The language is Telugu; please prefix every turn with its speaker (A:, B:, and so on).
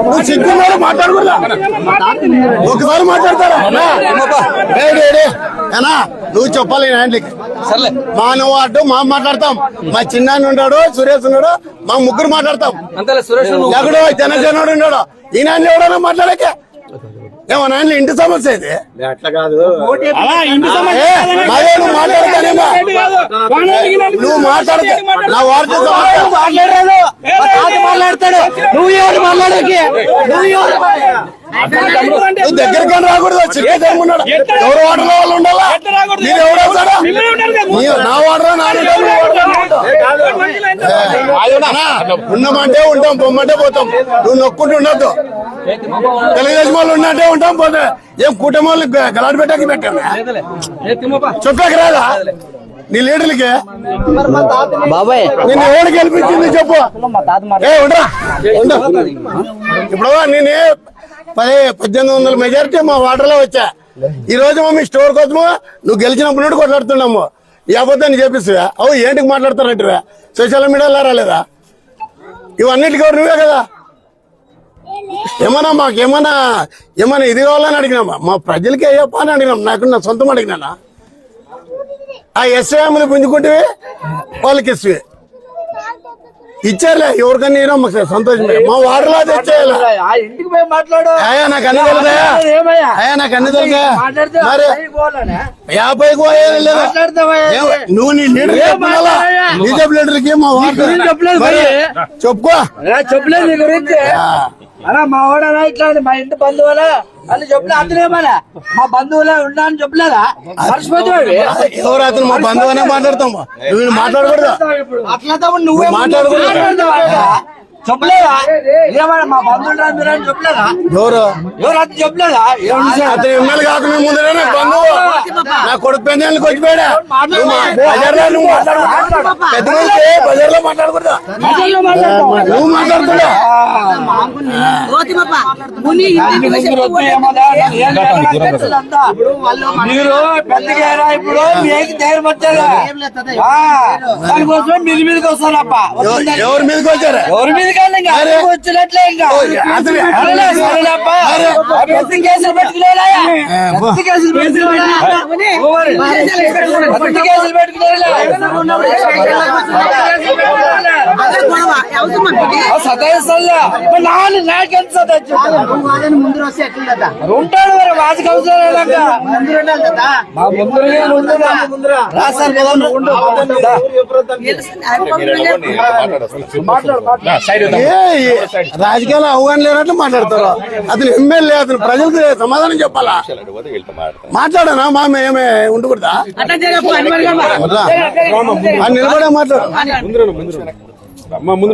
A: నువ్వు సిగ్గున్నాడు మాట్లాడకూడదా? ఒకసారి మాట్లాడతారా? నువ్వు చెప్పాలి హ్యాండ్లికి మా నువ్వు అడ్డు మా మాట్లాడతాం. మా చిన్నాన్ని ఉన్నాడు, సురేష్ ఉన్నాడు, మా ముగ్గురు మాట్లాడతాం. ఎక్కడో జనసేనుడు ఉన్నాడు, ఈ నాన్న ఎవడన్నా మాట్లాడకే ఏమో నాన్న ఇంటి సమస్య ఇది.
B: అట్లా కాదు,
A: అదే నువ్వు మాట్లాడతానేమో, నువ్వు మాట్లాడతా నా వార్త మాట్లాడతాడు. నువ్వు ఎవరు మాట్లాడకి? నువ్వు దగ్గరికి రాకూడదు. చిక్కున్నాడు ఎవరు వాటర్లో వాళ్ళు ఉండాలా? మీరు ఎవరు వస్తాడా? నా వాటరా ఉన్నామంటే ఉంటాం, పొమ్మంటే పోతాం. నువ్వు నొక్కుంటూ ఉండద్దు. తెలుగుదేశం వాళ్ళు ఉన్నట్టే ఉంటాం, పోతే ఏం కుటుంబాలు గలాట్ పెట్టాకి పెట్టాను చెప్పాక రాదా నీ లీడర్లకి?
C: బాబాయ్
A: నిన్ను ఎవరు గెలిపించింది చెప్పు. ఇప్పుడు నేను 1800 మెజారిటీ మా వాటర్లో వచ్చా. ఈ రోజు మీ స్టోర్ కోసము నువ్వు గెలిచినప్పుడు నుండి కొట్లాడుతున్నాము. ఈ అబద్ధాన్ని చేపిస్తువా? అవు ఏంటికి మాట్లాడతారంటే సోషల్ మీడియాలో రాలేదా? ఇవన్నిటికీ నువ్వే కదా. ఏమన్నా మాకేమన్నా ఇది కావాలని అడిగినామా? మా ప్రజలకి అయ్యప్ప అని అడిగినాం. నాకు నా సొంతం అడిగినానా? ఆ ఎస్ఐఎంలు పుంజుకుంటే వాళ్ళకి ఇస్తే ఇచ్చారులే. ఎవరికన్నా మాకు సంతోషమే. మా వాడలో తెచ్చేయాలి. అయ్యా నాకు అన్ని తెలుసా? అయ్యా నాకు అన్ని తెలుసా? మరి 50కి పోయేది లేదా? నువ్వు నీ లీడర్ చెప్పాలా? బీజేపీ లీడర్కి మా వాడు చెప్పుకో.
C: చెప్పలేదు నీ గురించి. అలా మా వాడనా ఇట్లా మా ఇంటి బంధువులా అని చెప్పలే. అతనేమన్నా మా బంధువులే ఉన్నా అని చెప్పలేదా?
A: ఎవరు అతను? మా బంధువు అనే మాట్లాడతాము. నువ్వు మాట్లాడకూడదు.
C: అట్లా నువ్వే
A: మాట్లాడకూడదు.
C: చెప్పలేదా? ఏమన్నా మా బంధువులు మీరని చెప్పలేదా?
A: ఎవరు
C: అతను చెప్పలేదా?
A: అతను ఎమ్మెల్యే కాకుండా ముందరే నాకు బంధువు. నా కొడుకు పెళ్ళకి వచ్చిపోయాడా? పెద్ద బజార్లో మాట్లాడకూడదు. నువ్వు మాట్లాడుతున్నా
C: మీరు పెద్దగా ఇప్పుడు మీకు ధైర్యం వచ్చారా? దానికోసం మీద మీదకి వస్తారప్ప.
A: ఎవరి మీదకి వచ్చారా?
C: ఎవరి మీద వచ్చినట్లే ఇంకా కేసులు పెట్టుకునేలా కేసులు సతాయిస్తా. నాకెంత సతాయి ఉంటాడు మరి వాటికి అవసరం
A: రాజకీయాలు అవగాహన లేనట్లు మాట్లాడతారు. అతను ఎమ్మెల్యే, అతను ప్రజలకు సమాధానం చెప్పాలా? మాట్లాడనా మా ఏమే ఉండకూడదా? నిలబడే మాట్లాడు.
B: ముందు